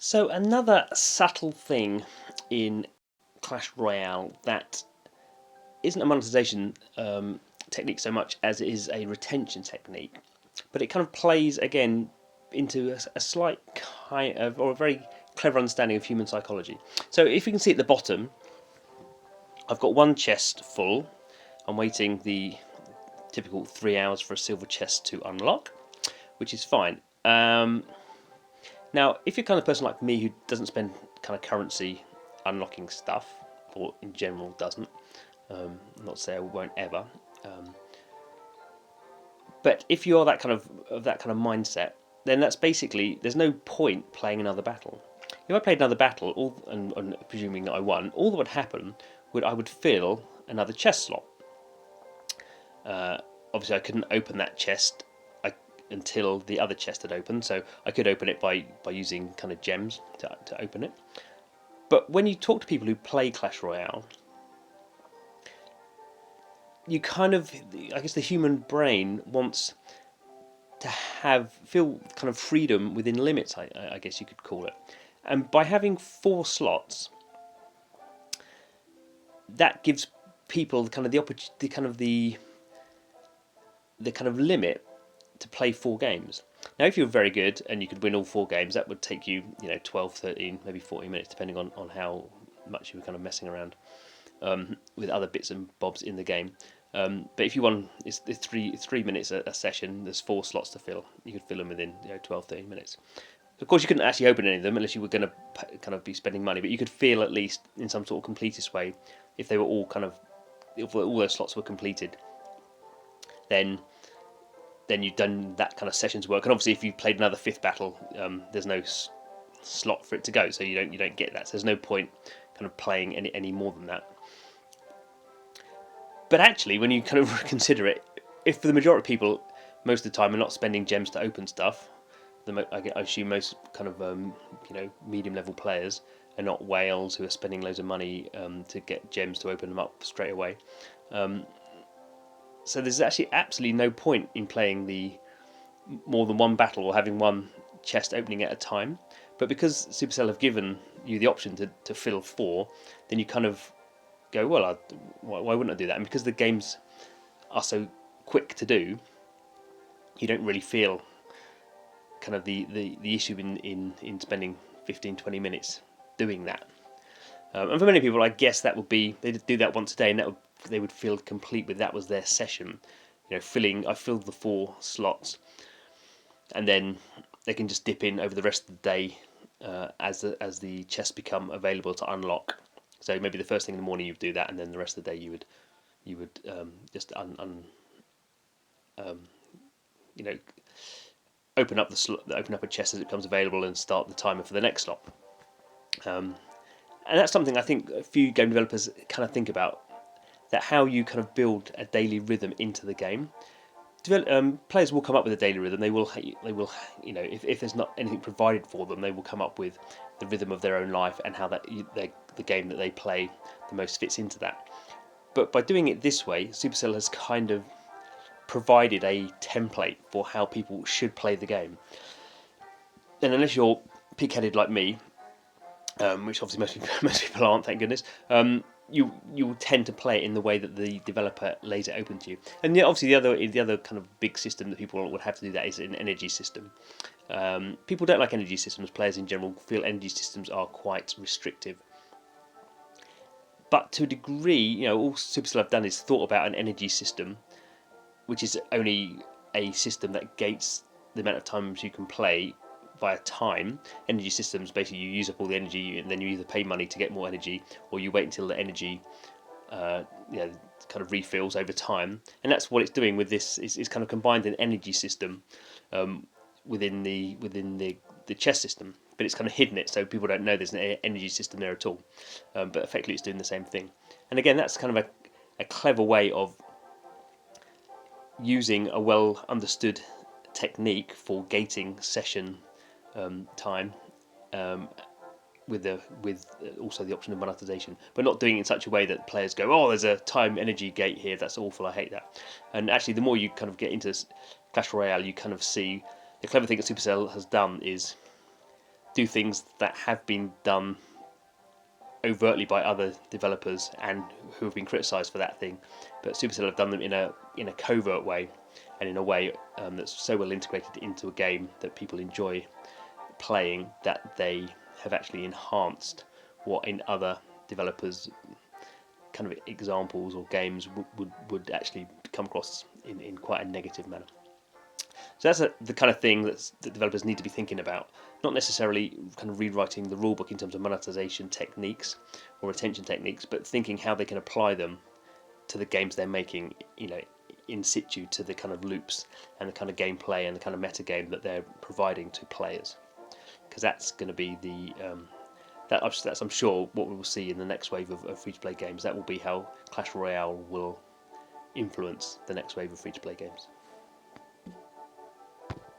So another subtle thing in Clash Royale that isn't a monetization technique so much as it is a retention technique, but it kind of plays again into a slight kind of or a very clever understanding of human psychology. So if you can see at the bottom, I've got one chest full. I'm waiting the typical 3 hours for a silver chest to unlock, which is fine. Now, if you're kind of person like me who doesn't spend kind of currency unlocking stuff, or in general doesn't, not to say I won't ever, but if you're that kind of mindset, then that's basically there's no point playing another battle. If I played another battle, and presuming that I won, all that would happen would I would fill another chest slot. Obviously, I couldn't open that chest until the other chest had opened, so I could open it by using kind of gems to open it. But when you talk to people who play Clash Royale, you kind of, I guess the human brain wants to feel kind of freedom within limits, I guess you could call it. And by having 4 slots, that gives people kind of the kind of limit to play 4 games. Now, if you're very good and you could win all 4 games, that would take you, 12, 13, maybe 40 minutes, depending on how much you were kind of messing around with other bits and bobs in the game. But if you won, it's 3 minutes a session. There's 4 slots to fill. You could fill them within 12, 13 minutes. Of course, you couldn't actually open any of them unless you were going to kind of be spending money. But you could feel at least in some sort of completist way if they were all if all those slots were completed. Then you've done that kind of session's work. And obviously, if you played another 5th battle, there's no slot for it to go, so you don't get that. So there's no point kind of playing any more than that. But actually, when you kind of consider it, if for the majority of people, most of the time, are not spending gems to open stuff, I assume most kind of medium level players are not whales who are spending loads of money to get gems to open them up straight away. So there's actually absolutely no point in playing the more than one battle or having one chest opening at a time. But because Supercell have given you the option to fill 4, then you kind of go, well, why wouldn't I do that? And because the games are so quick to do, you don't really feel kind of the issue in spending 15, 20 minutes doing that. And for many people, I guess that would be, they'd do that once a day, and they would feel complete with that was their session. I filled the 4 slots, and then they can just dip in over the rest of the day as the chests become available to unlock. So maybe the first thing in the morning you would do that, and then the rest of the day you would just open up a chest as it becomes available and start the timer for the next slot. And that's something I think a few game developers kind of think about, that how you kind of build a daily rhythm into the game. Players will come up with a daily rhythm. They will, if there's not anything provided for them, they will come up with the rhythm of their own life and how the game that they play the most fits into that. But by doing it this way, Supercell has kind of provided a template for how people should play the game. And unless you're pig-headed like me, which obviously most people aren't, thank goodness, you tend to play it in the way that the developer lays it open to you. And obviously the other kind of big system that people would have to do that is an energy system. People don't like energy systems. Players in general feel energy systems are quite restrictive. But to a degree, all Supercell have done is thought about an energy system, which is only a system that gates the amount of times you can play via time. Energy systems, basically you use up all the energy and then you either pay money to get more energy, or you wait until the energy kind of refills over time. And that's what it's doing with this. It's kind of combined an energy system within the chess system, but it's kind of hidden it so people don't know there's an energy system there at all. But effectively it's doing the same thing. And again, that's kind of a clever way of using a well understood technique for gating session time, with also the option of monetization, but not doing it in such a way that players go, oh, there's a time energy gate here, that's awful, I hate that. And actually, the more you kind of get into Clash Royale, you kind of see the clever thing that Supercell has done is do things that have been done overtly by other developers and who have been criticised for that thing, but Supercell have done them in a covert way, and in a way that's so well integrated into a game that people enjoy playing, that they have actually enhanced what in other developers' kind of examples or games would actually come across in quite a negative manner. So that's the kind of thing that developers need to be thinking about. Not necessarily kind of rewriting the rulebook in terms of monetization techniques or retention techniques, but thinking how they can apply them to the games they're making, in situ, to the kind of loops and the kind of gameplay and the kind of meta game that they're providing to players. Because that's going to be that's, I'm sure, what we will see in the next wave of free-to-play games. That will be how Clash Royale will influence the next wave of free-to-play games.